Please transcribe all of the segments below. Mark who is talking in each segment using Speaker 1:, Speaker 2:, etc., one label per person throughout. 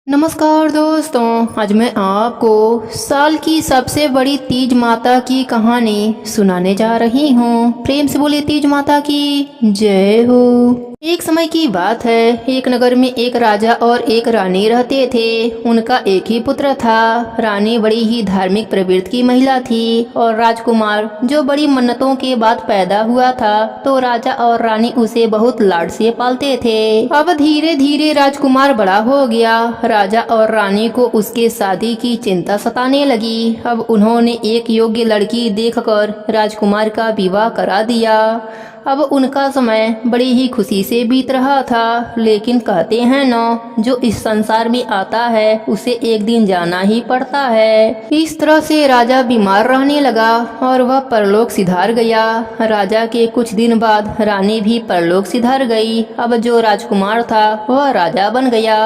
Speaker 1: नमस्कार दोस्तों, आज मैं आपको साल की सबसे बड़ी तीज माता की कहानी सुनाने जा रही हूँ। प्रेम से बोले तीज माता की जय हो। एक समय की बात है, एक नगर में एक राजा और एक रानी रहते थे। उनका एक ही पुत्र था। रानी बड़ी ही धार्मिक प्रवृत्ति की महिला थी और राजकुमार जो बड़ी मन्नतों के बाद पैदा हुआ था, तो राजा और रानी उसे बहुत लाड से पालते थे। अब धीरे धीरे राजकुमार बड़ा हो गया। राजा और रानी को उसके शादी की चिंता सताने लगी। अब उन्होंने एक योग्य लड़की देखकर राजकुमार का विवाह करा दिया। अब उनका समय बड़ी ही खुशी से बीत रहा था, लेकिन कहते हैं न, जो इस संसार में आता है उसे एक दिन जाना ही पड़ता है। इस तरह से राजा बीमार रहने लगा और वह परलोक सिधार गया। राजा के कुछ दिन बाद रानी भी परलोक सिधार गई। अब जो राजकुमार था वह राजा बन गया।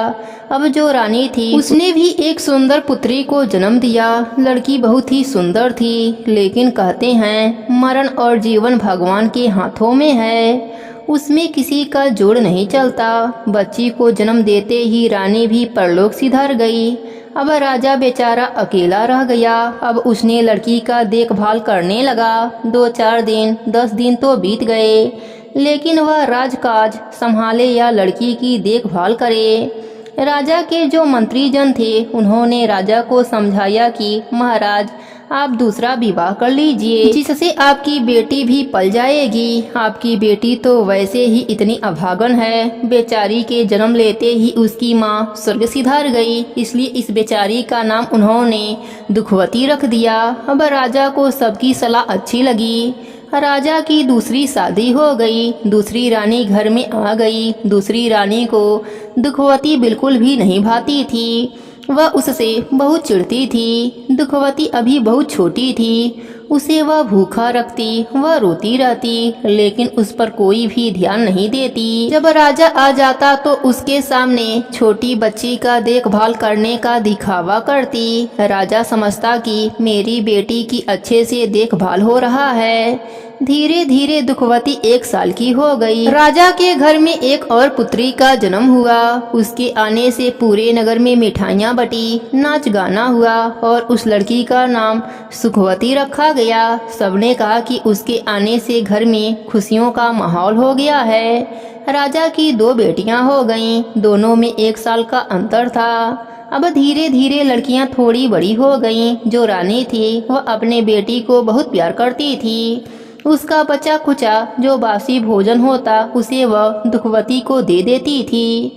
Speaker 1: अब जो रानी थी उसने भी एक सुंदर पुत्री को जन्म दिया। लड़की बहुत ही सुंदर थी, लेकिन कहते हैं मरण और जीवन भगवान के हाथों में है, उसमें किसी का जोड़ नहीं चलता। बच्ची को जन्म देते ही रानी भी परलोक सिधार गई। अब राजा बेचारा अकेला रह गया। अब उसने लड़की का देखभाल करने लगा। 2-4 दिन 10 दिन तो बीत गए, लेकिन वह राजकाज संभाले या लड़की की देखभाल करे। राजा के जो मंत्री जन थे उन्होंने राजा को समझाया कि महाराज, आप दूसरा विवाह कर लीजिए, जिससे आपकी बेटी भी पल जाएगी। आपकी बेटी तो वैसे ही इतनी अभागन है। बेचारी के जन्म लेते ही उसकी माँ स्वर्ग सिधार गई, इसलिए इस बेचारी का नाम उन्होंने दुखवती रख दिया। अब राजा को सबकी सलाह अच्छी लगी। राजा की दूसरी शादी हो गई। दूसरी रानी घर में आ गई। दूसरी रानी को दुखवती बिल्कुल भी नहीं भाती थी। वह उससे बहुत चिढ़ती थी। दुखवती अभी बहुत छोटी थी। उसे वह भूखा रखती, वह रोती रहती, लेकिन उस पर कोई भी ध्यान नहीं देती। जब राजा आ जाता तो उसके सामने छोटी बच्ची का देखभाल करने का दिखावा करती। राजा समझता कि मेरी बेटी की अच्छे से देखभाल हो रहा है। धीरे धीरे दुखवती 1 साल की हो गई। राजा के घर में एक और पुत्री का जन्म हुआ। उसके आने से पूरे नगर में मिठाइयाँ बटी, नाच गाना हुआ और उस लड़की का नाम सुखवती रखा गया। सबने कहा कि उसके आने से घर में खुशियों का माहौल हो गया है। राजा की 2 बेटियां हो गईं। दोनों में 1 साल का अंतर था। अब धीरे धीरे लड़कियां थोड़ी बड़ी हो गईं। जो रानी थी वह अपने बेटी को बहुत प्यार करती थी। उसका बचा खुचा जो बासी भोजन होता उसे वह दुखवती को दे देती थी।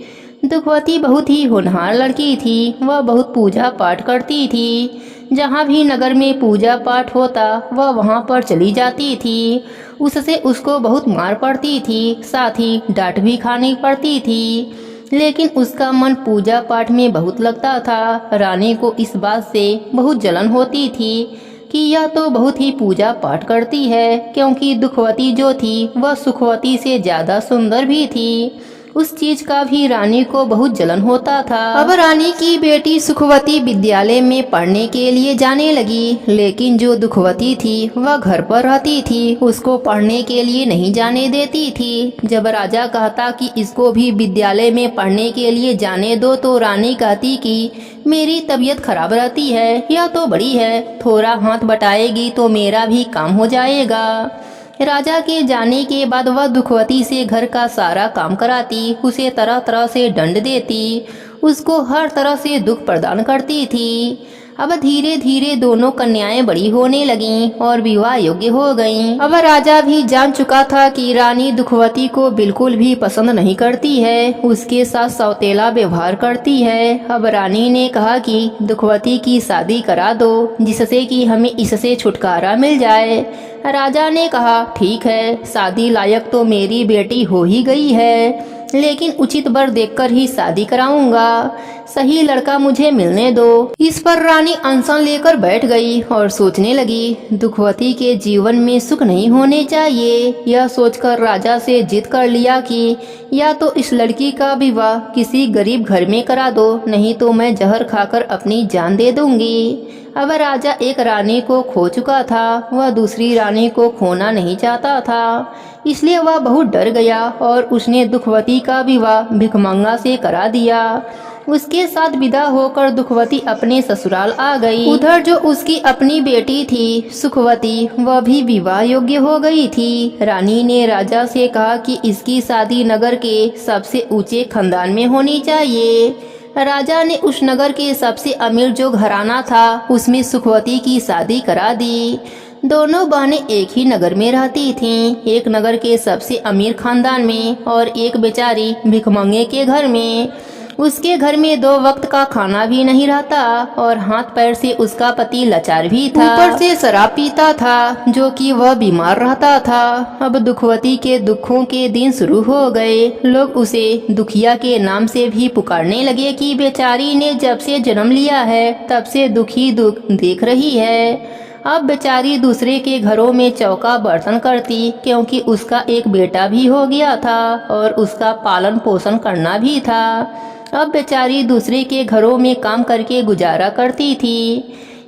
Speaker 1: दुखवती बहुत ही होनहार लड़की थी। वह बहुत पूजा पाठ करती थी। जहाँ भी नगर में पूजा पाठ होता वह वहाँ पर चली जाती थी। उससे उसको बहुत मार पड़ती थी, साथ ही डांट भी खानी पड़ती थी, लेकिन उसका मन पूजा पाठ में बहुत लगता था। रानी को इस बात से बहुत जलन होती थी कि यह तो बहुत ही पूजा पाठ करती है, क्योंकि दुखवती जो थी वह सुखवती से ज्यादा सुंदर भी थी। उस चीज का भी रानी को बहुत जलन होता था। अब रानी की बेटी सुखवती विद्यालय में पढ़ने के लिए जाने लगी, लेकिन जो दुखवती थी वह घर पर रहती थी, उसको पढ़ने के लिए नहीं जाने देती थी। जब राजा कहता कि इसको भी विद्यालय में पढ़ने के लिए जाने दो, तो रानी कहती कि मेरी तबीयत खराब रहती है, यह तो बड़ी है, थोड़ा हाथ बटाएगी तो मेरा भी काम हो जाएगा। राजा के जाने के बाद वह दुखवती से घर का सारा काम कराती, उसे तरह तरह से दंड देती, उसको हर तरह से दुख प्रदान करती थी। अब धीरे धीरे दोनों कन्याएं बड़ी होने लगीं और विवाह योग्य हो गईं। अब राजा भी जान चुका था कि रानी दुखवती को बिल्कुल भी पसंद नहीं करती है, उसके साथ सौतेला व्यवहार करती है। अब रानी ने कहा कि दुखवती की शादी करा दो, जिससे कि हमें इससे छुटकारा मिल जाए। राजा ने कहा ठीक है, शादी लायक तो मेरी बेटी हो ही गई है, लेकिन उचित वर देखकर ही शादी कराऊंगा। सही लड़का मुझे मिलने दो। इस पर रानी अनशन लेकर बैठ गई और सोचने लगी, दुखवती के जीवन में सुख नहीं होने चाहिए। यह सोचकर राजा से जिद कर लिया कि या तो इस लड़की का विवाह किसी गरीब घर में करा दो, नहीं तो मैं जहर खाकर अपनी जान दे दूंगी। अब राजा एक रानी को खो चुका था, वह दूसरी रानी को खोना नहीं चाहता था, इसलिए वह बहुत डर गया और उसने दुखवती का विवाह भिखमंगा से करा दिया। उसके साथ विदा होकर दुखवती अपने ससुराल आ गई। उधर जो उसकी अपनी बेटी थी सुखवती, वह भी विवाह योग्य हो गई थी। रानी ने राजा से कहा कि इसकी शादी नगर के सबसे ऊंचे खानदान में होनी चाहिए। राजा ने उस नगर के सबसे अमीर जो घराना था उसमें सुखवती की शादी करा दी। दोनों बहनें एक ही नगर में रहती थीं, एक नगर के सबसे अमीर खानदान में और एक बेचारी भिखमंगे के घर में। उसके घर में 2 वक्त का खाना भी नहीं रहता और हाथ पैर से उसका पति लाचार भी था। ऊपर से शराब पीता था जो कि वह बीमार रहता था। अब दुखवती के दुखों के दिन शुरू हो गए। लोग उसे दुखिया के नाम से भी पुकारने लगे कि बेचारी ने जब से जन्म लिया है तब से दुखी दुख देख रही है। अब बेचारी दूसरे के घरों में चौका बर्तन करती क्योंकि उसका एक बेटा भी हो गया था और उसका पालन पोषण करना भी था। अब बेचारी दूसरे के घरों में काम करके गुजारा करती थी।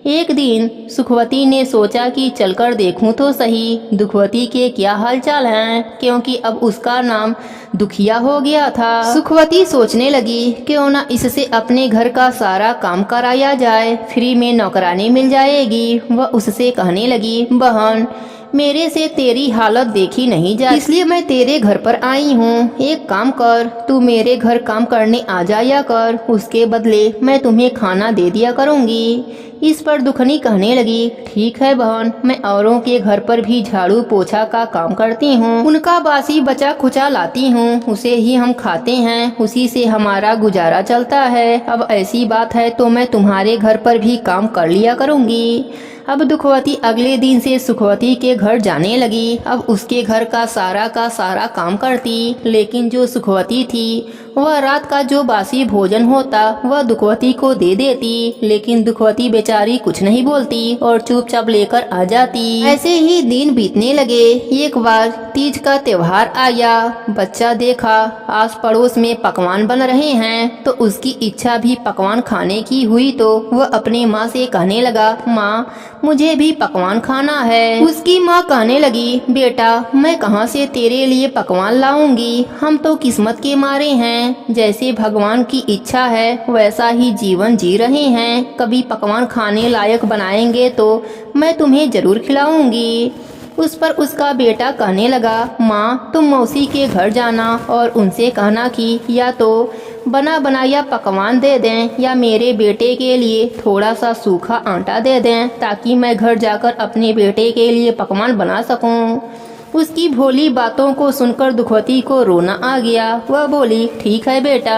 Speaker 1: एक दिन सुखवती ने सोचा कि चलकर देखूं तो सही दुखवती के क्या हालचाल हैं, क्योंकि अब उसका नाम दुखिया हो गया था। सुखवती सोचने लगी क्यों ना इससे अपने घर का सारा काम कराया जाए, फ्री में नौकरानी मिल जाएगी। वह उससे कहने लगी, बहन मेरे से तेरी हालत देखी नहीं जा, इसलिए मैं तेरे घर पर आई हूँ। एक काम कर, तू मेरे घर काम करने आ जाया कर, उसके बदले मैं तुम्हें खाना दे दिया करूँगी। इस पर दुखनी कहने लगी, ठीक है बहन, मैं औरों के घर पर भी झाड़ू पोछा का काम करती हूँ, उनका बासी बचा खुचा लाती हूँ, उसे ही हम खाते हैं, उसी से हमारा गुजारा चलता है। अब ऐसी बात है तो मैं तुम्हारे घर पर भी काम कर लिया करूँगी। अब दुखवती अगले दिन से सुखवती के घर जाने लगी। अब उसके घर का सारा काम करती, लेकिन जो सुखवती थी वह रात का जो बासी भोजन होता वह दुखवती को दे देती, लेकिन दुखवती बेचारी कुछ नहीं बोलती और चुपचाप लेकर आ जाती। ऐसे ही दिन बीतने लगे। एक बार तीज का त्योहार आया। बच्चा देखा आस पड़ोस में पकवान बन रहे हैं तो उसकी इच्छा भी पकवान खाने की हुई तो वह अपनी माँ से कहने लगा, माँ मुझे भी पकवान खाना है। उसकी माँ कहने लगी, बेटा मैं कहाँ से तेरे लिए पकवान लाऊंगी, हम तो किस्मत के मारे हैं, जैसे भगवान की इच्छा है वैसा ही जीवन जी रहे हैं, कभी पकवान खाने लायक बनाएंगे तो मैं तुम्हें जरूर खिलाऊंगी। उस पर उसका बेटा कहने लगा, माँ तुम मौसी के घर जाना और उनसे कहना कि या तो बना बनाया पकवान दे दें या मेरे बेटे के लिए थोड़ा सा सूखा आटा दे दें ताकि मैं घर जाकर अपने बेटे के लिए पकवान बना सकूं। उसकी भोली बातों को सुनकर दुखवती को रोना आ गया। वह बोली, ठीक है बेटा।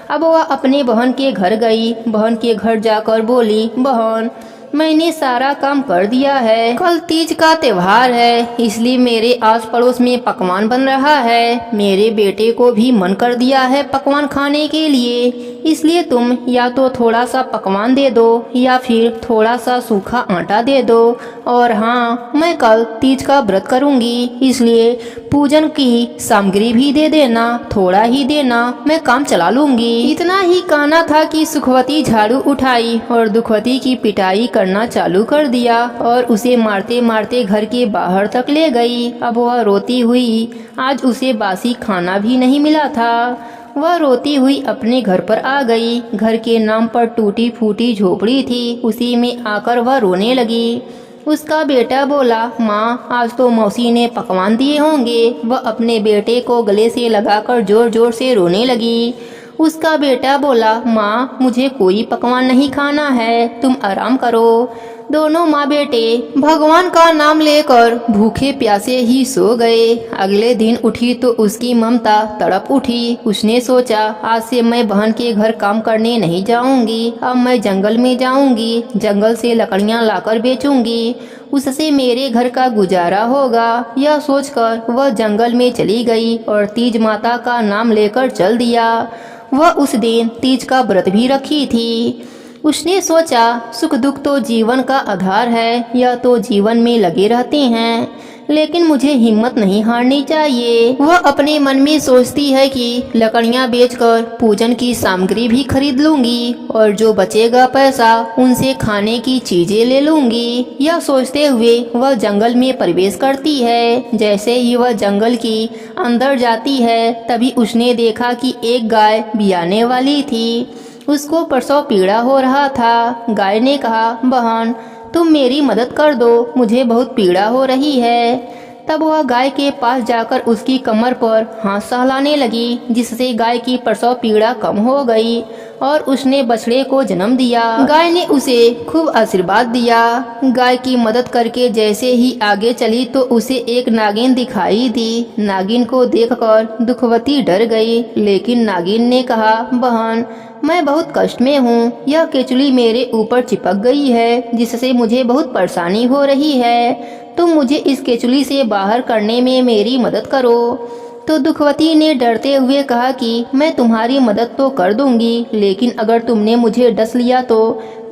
Speaker 1: अब वह अपने बहन के घर गई। बहन के घर जाकर बोली, बहन मैंने सारा काम कर दिया है, कल तीज का त्योहार है इसलिए मेरे आस पड़ोस में पकवान बन रहा है, मेरे बेटे को भी मन कर दिया है पकवान खाने के लिए, इसलिए तुम या तो थोड़ा सा पकवान दे दो या फिर थोड़ा सा सूखा आटा दे दो। और हाँ, मैं कल तीज का व्रत करूंगी इसलिए पूजन की सामग्री भी दे देना, थोड़ा ही देना, मैं काम चला लूंगी। इतना ही कहना था कि सुखवती झाड़ू उठाई और दुखवती की पिटाई करना चालू कर दिया और उसे मारते मारते घर के बाहर तक ले गई। अब वह रोती हुई, आज उसे बासी खाना भी नहीं मिला था। वह रोती हुई अपने घर पर आ गई। घर के नाम पर टूटी फूटी झोपड़ी थी, उसी में आकर वह रोने लगी। उसका बेटा बोला, माँ आज तो मौसी ने पकवान दिए होंगे। वह अपने बेटे को गले से लगाकर जोर जोर से रोने लगी। उसका बेटा बोला, माँ मुझे कोई पकवान नहीं खाना है, तुम आराम करो। दोनों माँ बेटे भगवान का नाम लेकर भूखे प्यासे ही सो गए। अगले दिन उठी तो उसकी ममता तड़प उठी। उसने सोचा, आज से मैं बहन के घर काम करने नहीं जाऊंगी, अब मैं जंगल में जाऊंगी, जंगल से लकड़ियां लाकर बेचूंगी, उससे मेरे घर का गुजारा होगा। यह सोचकर वह जंगल में चली गई और तीज माता का नाम लेकर चल दिया। वह उस दिन तीज का व्रत भी रखी थी। उसने सोचा, सुख दुख तो जीवन का आधार है, यह तो जीवन में लगे रहते हैं, लेकिन मुझे हिम्मत नहीं हारनी चाहिए। वह अपने मन में सोचती है कि लकड़ियां बेचकर पूजन की सामग्री भी खरीद लूंगी और जो बचेगा पैसा उनसे खाने की चीजें ले लूंगी। यह सोचते हुए वह जंगल में प्रवेश करती है। जैसे ही वह जंगल की अंदर जाती है तभी उसने देखा कि एक गाय बियाने वाली थी। उसको प्रसव पीड़ा हो रहा था। गाय ने कहा, बहन तुम मेरी मदद कर दो, मुझे बहुत पीड़ा हो रही है। तब वह गाय के पास जाकर उसकी कमर पर हाथ सहलाने लगी, जिससे गाय की प्रसव पीड़ा कम हो गई और उसने बछड़े को जन्म दिया। गाय ने उसे खूब आशीर्वाद दिया। गाय की मदद करके जैसे ही आगे चली तो उसे एक नागिन दिखाई दी। नागिन को देखकर दुखवती डर गई, लेकिन नागिन ने कहा, बहन मैं बहुत कष्ट में हूँ। यह केचुली मेरे ऊपर चिपक गई है, जिससे मुझे बहुत परेशानी हो रही है। तुम मुझे इस केचुली से बाहर करने में मेरी मदद करो। तो दुखवती ने डरते हुए कहा कि मैं तुम्हारी मदद तो कर दूंगी, लेकिन अगर तुमने मुझे डस लिया तो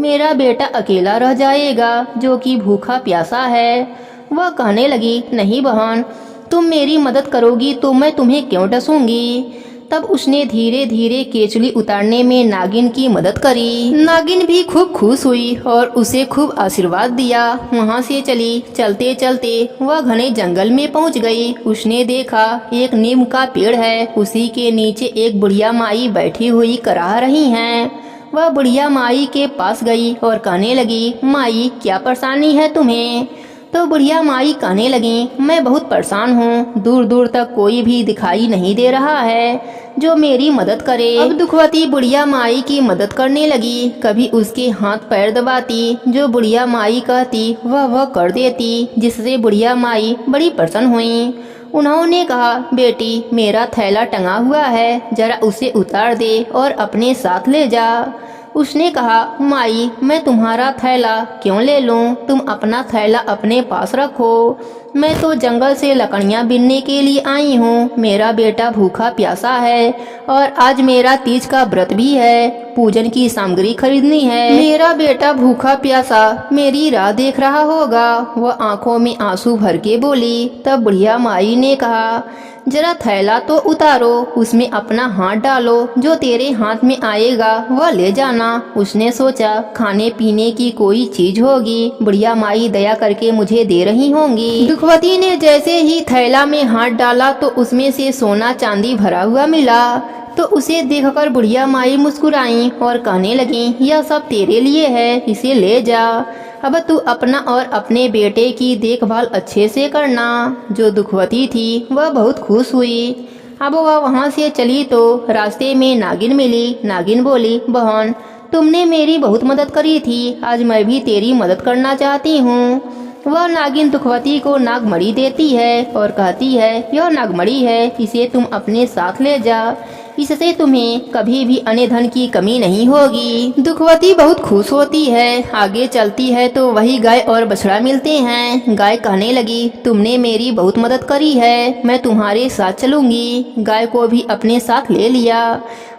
Speaker 1: मेरा बेटा अकेला रह जाएगा, जो कि भूखा प्यासा है। वह कहने लगी, नहीं बहन, तुम मेरी मदद करोगी तो मैं तुम्हें क्यों डसूंगी। तब उसने धीरे धीरे केचुली उतारने में नागिन की मदद करी। नागिन भी खूब खुश हुई और उसे खूब आशीर्वाद दिया। वहाँ से चली। चलते चलते वह घने जंगल में पहुँच गई। उसने देखा एक नीम का पेड़ है, उसी के नीचे एक बुढ़िया माई बैठी हुई कराह रही हैं। वह बुढ़िया माई के पास गई और कहने लगी, माई क्या परेशानी है तुम्हें। तो बुढ़िया माई कहने लगी, मैं बहुत परेशान हूँ, दूर दूर तक कोई भी दिखाई नहीं दे रहा है जो मेरी मदद करे। अब दुखवती बुढ़िया माई की मदद करने लगी। कभी उसके हाथ पैर दबाती, जो बुढ़िया माई कहती वह कर देती, जिससे बुढ़िया माई बड़ी प्रसन्न हुई। उन्होंने कहा, बेटी मेरा थैला टंगा हुआ है, जरा उसे उतार दे और अपने साथ ले जा। उसने कहा, माई मैं तुम्हारा थैला क्यों ले लूं, तुम अपना थैला अपने पास रखो। मैं तो जंगल से लकड़ियां बीनने के लिए आई हूँ। मेरा बेटा भूखा प्यासा है और आज मेरा तीज का व्रत भी है, पूजन की सामग्री खरीदनी है। मेरा बेटा भूखा प्यासा मेरी राह देख रहा होगा। वह आंखों में आंसू भर के बोली। तब बुढ़िया माई ने कहा, जरा थैला तो उतारो, उसमें अपना हाथ डालो, जो तेरे हाथ में आएगा वह ले जाना। उसने सोचा खाने पीने की कोई चीज होगी, बुढ़िया माई दया करके मुझे दे रही होंगी। दुखवती ने जैसे ही थैला में हाथ डाला तो उसमें से सोना चांदी भरा हुआ मिला। तो उसे देखकर बुढ़िया माई मुस्कुराई और कहने लगी, यह सब तेरे लिए है, इसे ले जा। अब तू अपना और अपने बेटे की देखभाल अच्छे से करना। जो दुखवती थी वह बहुत खुश हुई। अब वह वहाँ से चली तो रास्ते में नागिन मिली। नागिन बोली, बहन तुमने मेरी बहुत मदद करी थी, आज मैं भी तेरी मदद करना चाहती हूँ। वह नागिन दुखवती को नागमणि देती है और कहती है, यह नागमणि है, इसे तुम अपने साथ ले जा, इससे तुम्हें कभी भी अन्य धन की कमी नहीं होगी। दुखवती बहुत खुश होती है। आगे चलती है तो वही गाय और बछड़ा मिलते हैं। गाय कहने लगी, तुमने मेरी बहुत मदद करी है, मैं तुम्हारे साथ चलूंगी। गाय को भी अपने साथ ले लिया।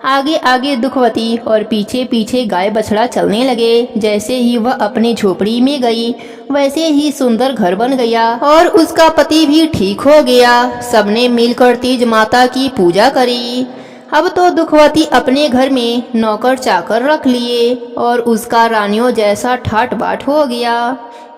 Speaker 1: आगे आगे दुखवती और पीछे पीछे गाय बछड़ा चलने लगे। जैसे ही वह अपने झोपड़ी में गई वैसे ही सुंदर घर बन गया और उसका पति भी ठीक हो गया। सबने मिलकर तीज माता की पूजा करी। अब तो दुखवती अपने घर में नौकर चाकर रख लिए और उसका रानियों जैसा ठाट बाट हो गया।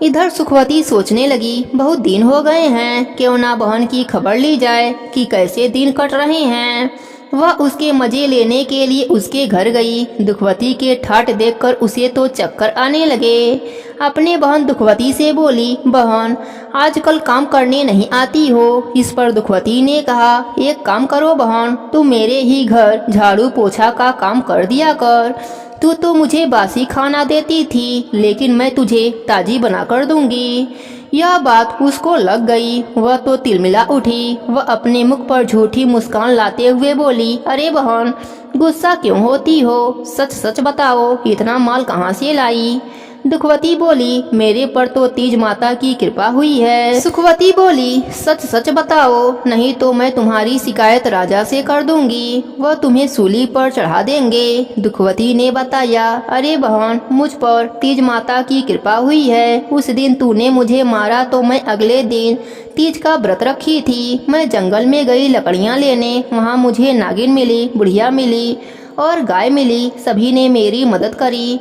Speaker 1: इधर सुखवती सोचने लगी, बहुत दिन हो गए हैं, क्यों ना बहन की खबर ली जाए कि कैसे दिन कट रहे हैं। वह उसके मजे लेने के लिए उसके घर गई। दुखवती के ठाट देखकर उसे तो चक्कर आने लगे। अपने बहन दुखवती से बोली, बहन आजकल काम करने नहीं आती हो। इस पर दुखवती ने कहा, एक काम करो बहन, तुम मेरे ही घर झाड़ू पोछा का काम कर दिया कर। तू तो मुझे बासी खाना देती थी, लेकिन मैं तुझे ताजी बना कर दूंगी। यह बात उसको लग गई। वह तो तिलमिला उठी। वह अपने मुख पर झूठी मुस्कान लाते हुए बोली, अरे बहन गुस्सा क्यों होती हो, सच सच बताओ, इतना माल कहाँ से लाई। दुखवती बोली, मेरे पर तो तीज माता की कृपा हुई है। सुखवती बोली, सच सच बताओ, नहीं तो मैं तुम्हारी शिकायत राजा से कर दूंगी, वह तुम्हें सूली पर चढ़ा देंगे। दुखवती ने बताया, अरे बहन मुझ पर तीज माता की कृपा हुई है। उस दिन तूने मुझे मारा तो मैं अगले दिन तीज का व्रत रखी थी। मैं जंगल में गई लकड़ियाँ लेने, वहाँ मुझे नागिन मिली, बुढ़िया मिली और गाय मिली। सभी ने मेरी मदद करी।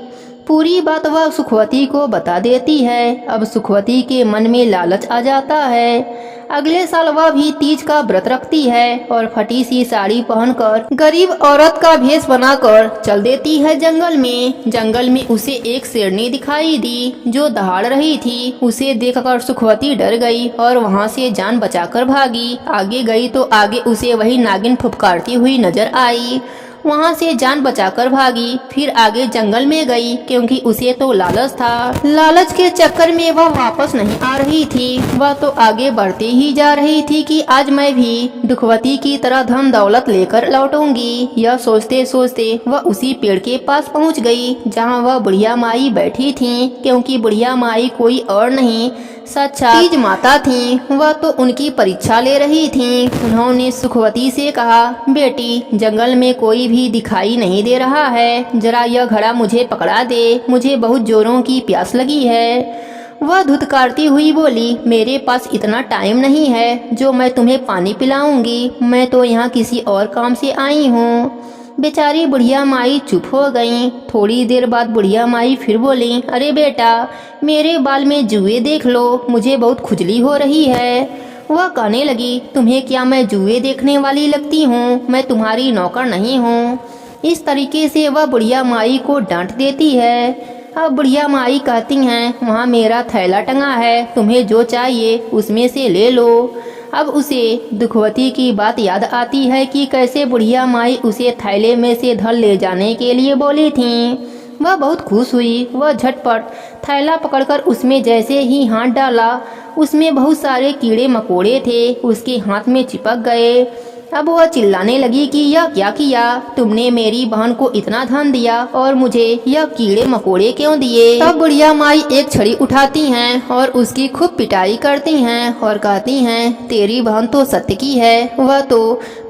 Speaker 1: पूरी बात वह सुखवती को बता देती है। अब सुखवती के मन में लालच आ जाता है। अगले साल वह भी तीज का व्रत रखती है और फटी सी साड़ी पहनकर गरीब औरत का भेष बनाकर चल देती है जंगल में। जंगल में उसे एक शेरनी दिखाई दी जो दहाड़ रही थी। उसे देखकर सुखवती डर गई और वहां से जान बचाकर भागी। आगे गई तो आगे उसे वही नागिन फुफकारती हुई नजर आई। वहां से जान बचाकर भागी। फिर आगे जंगल में गई क्योंकि उसे तो लालच था। लालच के चक्कर में वह वापस नहीं आ रही थी। वह तो आगे बढ़ती ही जा रही थी कि आज मैं भी दुखवती की तरह धन दौलत लेकर लौटूंगी। यह सोचते सोचते वह उसी पेड़ के पास पहुंच गई जहां वह बुढ़िया माई बैठी थी, क्योंकि बुढ़िया माई कोई और नहीं साक्षात तीज माता थी। वह तो उनकी परीक्षा ले रही थी। उन्होंने सुखवती से कहा, बेटी जंगल में कोई भी दिखाई नहीं दे रहा है, जरा यह घड़ा मुझे पकड़ा दे, मुझे बहुत जोरों की प्यास लगी है। वह धुतकारती हुई बोली, मेरे पास इतना टाइम नहीं है जो मैं तुम्हें पानी पिलाऊंगी, मैं तो यहाँ किसी और काम से आई हूँ। बेचारी बुढ़िया माई चुप हो गई। थोड़ी देर बाद बुढ़िया माई फिर बोली, अरे बेटा मेरे बाल में जुए देख लो, मुझे बहुत खुजली हो रही है। वह कहने लगी, तुम्हें क्या मैं जुए देखने वाली लगती हूँ? मैं तुम्हारी नौकर नहीं हूँ। इस तरीके से वह बुढ़िया माई को डांट देती है। अब बुढ़िया माई कहती हैं, वहाँ मेरा थैला टंगा है, तुम्हें जो चाहिए उसमें से ले लो। अब उसे दुखवती की बात याद आती है कि कैसे बुढ़िया माई उसे थैले में से धन ले जाने के लिए बोली थी। वह बहुत खुश हुई। वह झटपट थैला पकड़कर उसमें जैसे ही हाथ डाला, उसमें बहुत सारे कीड़े मकोड़े थे, उसके हाथ में चिपक गए। अब वह चिल्लाने लगी कि यह क्या किया? तुमने मेरी बहन को इतना धन दिया और मुझे यह कीड़े मकोड़े क्यों दिए? तब बुढ़िया माई एक छड़ी उठाती हैं और उसकी खूब पिटाई करती हैं और कहती हैं, तेरी बहन तो सत्य की है, वह तो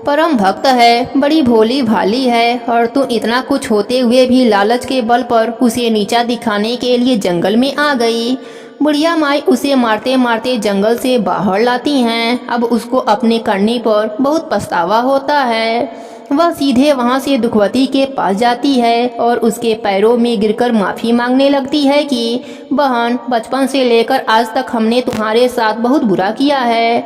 Speaker 1: परम भक्त है, बड़ी भोली भाली है, और तू इतना कुछ होते हुए भी लालच के बल पर उसे नीचा दिखाने के लिए जंगल में आ गई। बुढ़िया माई उसे मारते मारते जंगल से बाहर लाती हैं। अब उसको अपने करने पर बहुत पछतावा होता है। वह सीधे वहां से दुखवती के पास जाती है और उसके पैरों में गिरकर माफी मांगने लगती है कि बहन, बचपन से लेकर आज तक हमने तुम्हारे साथ बहुत बुरा किया है,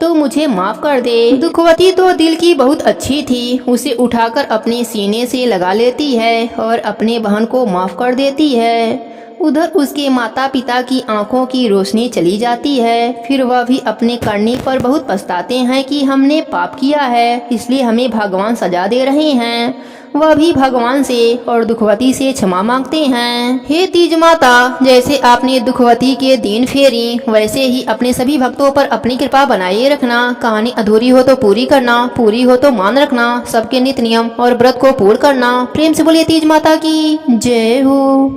Speaker 1: तो मुझे माफ कर दे। दुखवती तो दिल की बहुत अच्छी थी। उसे उठाकर अपने सीने से लगा लेती है और अपने बहन को माफ कर देती है। उधर उसके माता पिता की आंखों की रोशनी चली जाती है। फिर वह भी अपने करने पर बहुत पछताते हैं कि हमने पाप किया है, इसलिए हमें भगवान सजा दे रहे हैं। वह भी भगवान से और दुखवती से क्षमा मांगते हैं। हे तीज माता, जैसे आपने दुखवती के दीन फेरी, वैसे ही अपने सभी भक्तों पर अपनी कृपा बनाए रखना। कहानी अधूरी हो तो पूरी करना, पूरी हो तो मान रखना। सबके नित्य नियम और व्रत को पूर्ण करना। प्रेम से बोलिए तीज माता की जय हो।